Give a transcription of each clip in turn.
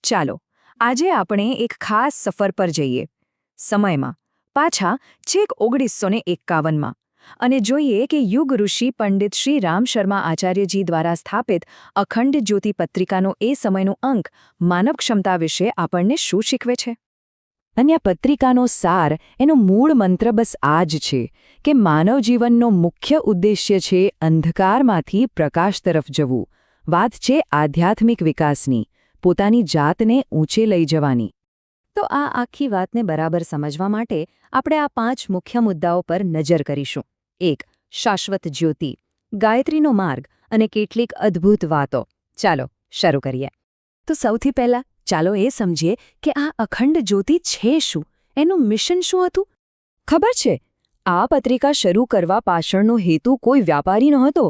ચાલો આજે આપણે એક ખાસ સફર પર જઈએ સમયમાં પાછા છેક 1951માં અને જોઈએ કે યુગ ઋષિ પંડિત શ્રી રામ શર્મા આચાર્યજી દ્વારા સ્થાપિત અખંડ જ્યોતિ પત્રિકાનો એ સમયનો અંક માનવ ક્ષમતા વિશે આપણને શું શીખવે છે. અને આ પત્રિકાનો સાર એનો મૂળ મંત્ર બસ આ જ છે કે માનવ જીવનનો મુખ્ય ઉદ્દેશ્ય છે અંધકારમાંથી પ્રકાશ તરફ જવું. વાત છે આધ્યાત્મિક વિકાસની, પોતાની જાતને ઊંચે લઈ જવાની. તો આ આખી વાતને બરાબર સમજવા માટે આપણે આ 5 મુખ્ય મુદ્દાઓ પર નજર કરીશું. 1. શાશ્વત જ્યોતિ, ગાયત્રીનો માર્ગ અને કેટલીક અદ્ભુત વાતો. ચાલો શરૂ કરીએ. તો સૌથી પહેલાં ચાલો એ સમજીએ કે આ અખંડ જ્યોતિ છે શું, એનું મિશન શું હતું. ખબર છે, આ પત્રિકા શરૂ કરવા પાછળનો હેતુ કોઈ વ્યાપારી નહોતો.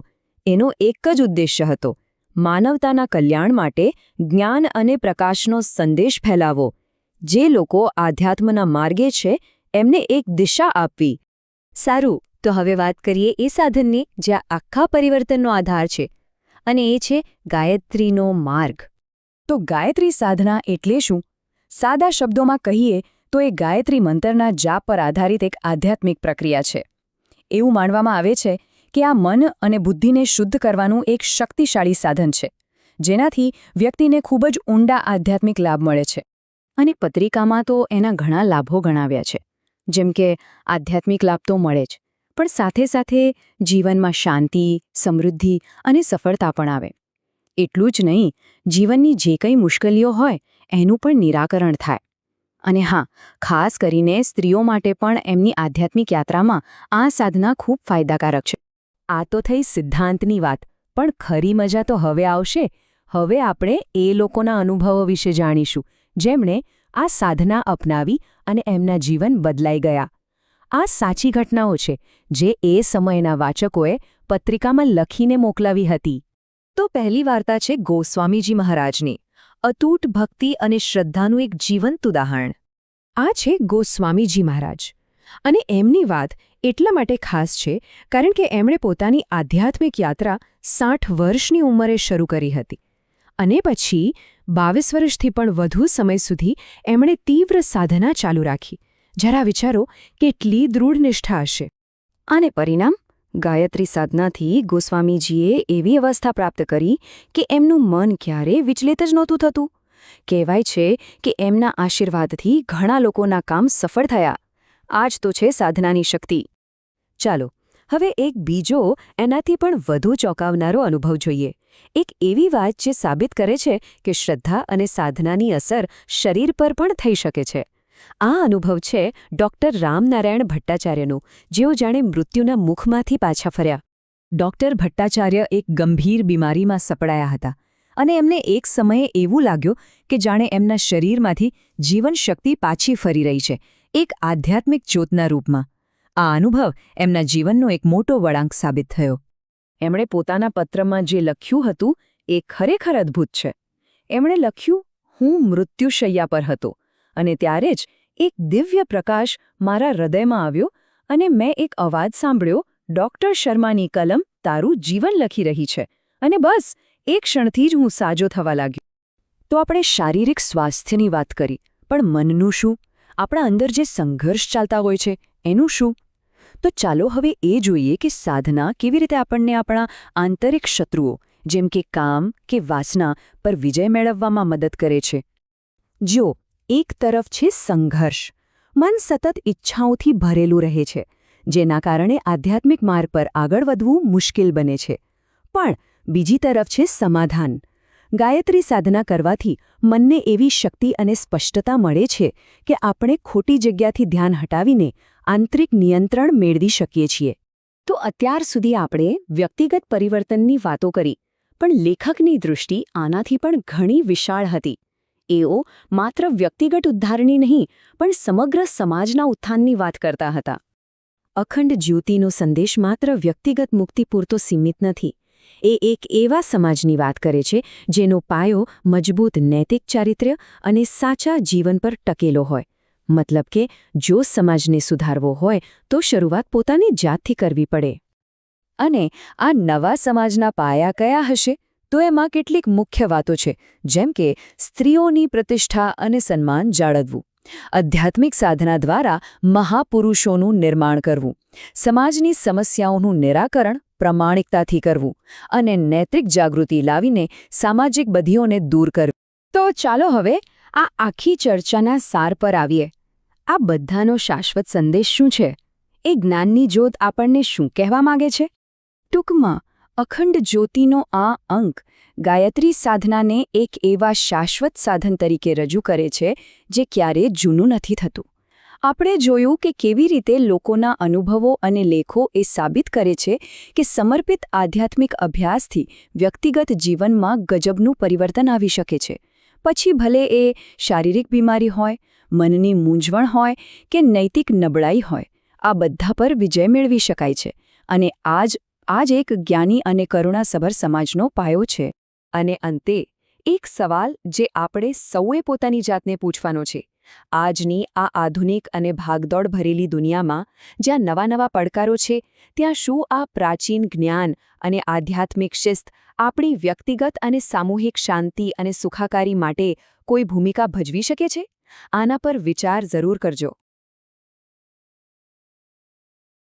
એનો એક જ ઉદ્દેશ્ય હતો, માનવતાના કલ્યાણ માટે જ્ઞાન અને પ્રકાશનો સંદેશ ફેલાવવો. જે લોકો આધ્યાત્મના માર્ગે છે એમને એક દિશા આપવી. સારું, તો હવે વાત કરીએ એ સાધનની જે આ આખા પરિવર્તનનો આધાર છે, અને એ છે ગાયત્રીનો માર્ગ. તો ગાયત્રી સાધના એટલે શું? સાદા શબ્દોમાં કહીએ તો એ ગાયત્રી મંત્રના જાપ પર આધારિત એક આધ્યાત્મિક પ્રક્રિયા છે. એવું માનવામાં આવે છે કે આ મન અને બુદ્ધિને શુદ્ધ કરવાનું એક શક્તિશાળી સાધન છે, જેનાથી વ્યક્તિને ખૂબ જ ઊંડા આધ્યાત્મિક લાભ મળે છે. અને પત્રિકામાં તો એના ઘણા લાભો ગણાવ્યા છે, જેમ કે આધ્યાત્મિક લાભ તો મળે જ, પણ સાથે સાથે જીવનમાં શાંતિ, સમૃદ્ધિ અને સફળતા પણ આવે. એટલું જ નહીં, જીવનની જે કંઈ મુશ્કેલીઓ હોય એનું પણ નિરાકરણ થાય. અને હા, ખાસ કરીને સ્ત્રીઓ માટે પણ એમની આધ્યાત્મિક યાત્રામાં આ સાધના ખૂબ ફાયદાકારક છે. આ તો થઈ સિદ્ધાંતની વાત, પણ ખરી મજા તો હવે આવશે. હવે આપણે એ લોકોના અનુભવો વિશે જાણીશું જેમણે આ સાધના અપનાવી અને એમના જીવન બદલાઈ ગયા. આ સાચી ઘટનાઓ છે જે એ સમયના વાચકોએ પત્રિકામાં લખીને મોકલાવી હતી. તો પહેલી વાર્તા છે ગોસ્વામીજી મહારાજની. અતૂટ ભક્તિ અને શ્રદ્ધાનું એક જીવંત ઉદાહરણ. આ છે ગોસ્વામીજી મહારાજ. અને એમની વાત એટલા માટે ખાસ છે કારણ કે એમણે પોતાની આધ્યાત્મિક યાત્રા 60 વર્ષની ઉંમરે શરૂ કરી હતી. અને પછી 22 વર્ષથી પણ વધુ સમય સુધી એમણે તીવ્ર સાધના ચાલુ રાખી. જરા વિચારો કેટલી દૃઢ નિષ્ઠા હશે. અને પરિણામ? ગાયત્રી સાધનાથી ગોસ્વામીજીએ એવી અવસ્થા પ્રાપ્ત કરી કે એમનું મન ક્યારેય વિચલિત જ નહોતું થતું. કહેવાય છે કે એમના આશીર્વાદથી ઘણા લોકોના કામ સફળ થયા. આ જ તો છે સાધનાની શક્તિ. ચાલો હવે એક બીજો એનાથી પણ વધુ ચોંકાવનારો અનુભવ જોઈએ. એક એવી વાત જે સાબિત કરે છે કે શ્રદ્ધા અને સાધનાની અસર શરીર પર પણ થઈ શકે છે. આ અનુભવ છે ડૉક્ટર રામનારાયણ ભટ્ટાચાર્યનું, જેઓ જાણે મૃત્યુના મુખમાંથી પાછા ફર્યા. ડૉક્ટર ભટ્ટાચાર્ય એક ગંભીર બીમારીમાં સપડાયા હતા અને એમને એક સમયે એવું લાગ્યું કે જાણે એમના શરીરમાંથી જીવનશક્તિ પાછી ફરી રહી છે, એક આધ્યાત્મિક જ્યોતના રૂપમાં. આ અનુભવ એમના જીવનનો એક મોટો વળાંક સાબિત થયો. એમણે પોતાના પત્રમાં જે લખ્યું હતું એ ખરેખર અદ્ભુત છે. એમણે લખ્યું, હું મૃત્યુશૈયા પર હતો અને ત્યારે જ એક દિવ્ય પ્રકાશ મારા હૃદયમાં આવ્યો અને મેં એક અવાજ સાંભળ્યો, ડૉક્ટર શર્માની કલમ તારું જીવન લખી રહી છે. અને બસ એક ક્ષણથી જ હું સાજો થવા લાગ્યો. તો આપણે શારીરિક સ્વાસ્થ્યની વાત કરી, પણ મનનું શું? આપણા અંદર જે સંઘર્ષ ચાલતા હોય છે એનું શું? તો ચાલો હવે એ જોઈએ કે સાધના કેવી રીતે આપણને આપણા આંતરિક શત્રુઓ જેમ કે કામ કે વાસના પર વિજય મેળવવામાં મદદ કરે છે. જો એક તરફ છે સંઘર્ષ, મન સતત ઈચ્છાઓથી ભરેલું રહે છે, જેના કારણે આધ્યાત્મિક માર્ગ પર આગળ વધવું મુશ્કેલ બને છે. પણ બીજી તરફ છે સમાધાન. ગાયત્રી સાધના કરવાથી મનને એવી શક્તિ અને સ્પષ્ટતા મળે છે કે આપણે ખોટી જગ્યાથી ધ્યાન હટાવીને આંતરિક નિયંત્રણ મેળવી શકીએ છીએ. તો અત્યાર સુધી આપણે વ્યક્તિગત પરિવર્તનની વાતો કરી, પણ લેખકની દૃષ્ટિ આનાથી પણ ઘણી વિશાળ હતી. એઓ માત્ર વ્યક્તિગત ઉદ્ધારની નહીં, પણ સમગ્ર સમાજના ઉત્થાનની વાત કરતા હતા. અખંડ જ્યોતિનો સંદેશ માત્ર વ્યક્તિગત મુક્તિ પૂરતો સીમિત નથી. એ એક એવા સમાજની વાત કરે છે જેનો પાયો મજબૂત નૈતિક ચારિત્ર્ય અને સાચા જીવન પર ટકેલો હોય. મતલબ કે જો સમાજને સુધારવો હોય તો શરૂઆત પોતાની જાતથી કરવી પડે. અને આ નવા સમાજના પાયા કયા હશે? તો એમાં કેટલીક મુખ્ય વાતો છે, જેમ કે સ્ત્રીઓની પ્રતિષ્ઠા અને સન્માન જાળવવું, આધ્યાત્મિક સાધના દ્વારા મહાપુરુષોનું નિર્માણ કરવું, સમાજની સમસ્યાઓનું નિરાકરણ પ્રમાણિકતાથી કરવું અને નૈતિક જાગૃતિ લાવીને સામાજિક બધીઓને દૂર કરવી. તો ચાલો હવે આ આખી ચર્ચાના સાર પર આવીએ. આ બધાનો શાશ્વત સંદેશ શું છે? એ જ્ઞાનની જ્યોત આપણને શું કહેવા માંગે છે? ટૂંકમાં, અખંડ જ્યોતિનો આ અંક ગાયત્રી સાધનાને એક એવા શાશ્વત સાધન તરીકે રજૂ કરે છે જે ક્યારેય જૂનું નથી થતું. આપણે જોયું કે કેવી રીતે લોકોના અનુભવો અને લેખો એ સાબિત કરે છે કે સમર્પિત આધ્યાત્મિક અભ્યાસથી વ્યક્તિગત જીવનમાં ગજબનું પરિવર્તન આવી શકે છે. પછી ભલે એ શારીરિક બીમારી હોય, મનની મૂંઝવણ હોય કે નૈતિક નબળાઈ હોય, આ બધા પર વિજય મેળવી શકાય છે. અને આ જ એક જ્ઞાની અને કરુણાસભર સમાજનો પાયો છે. અને અંતે એક સવાલ જે આપણે સૌએ પોતાની જાતને પૂછવાનો છે. આજની આ આધુનિક અને ભાગદોડ ભરેલી દુનિયામાં જ્યાં નવા પડકારો છે, ત્યાં શું આ પ્રાચીન જ્ઞાન અને આધ્યાત્મિક શિસ્ત આપણી વ્યક્તિગત અને સામૂહિક શાંતિ અને સુખાકારી માટે કોઈ ભૂમિકા ભજવી શકે છે? આના પર વિચાર જરૂર કરજો.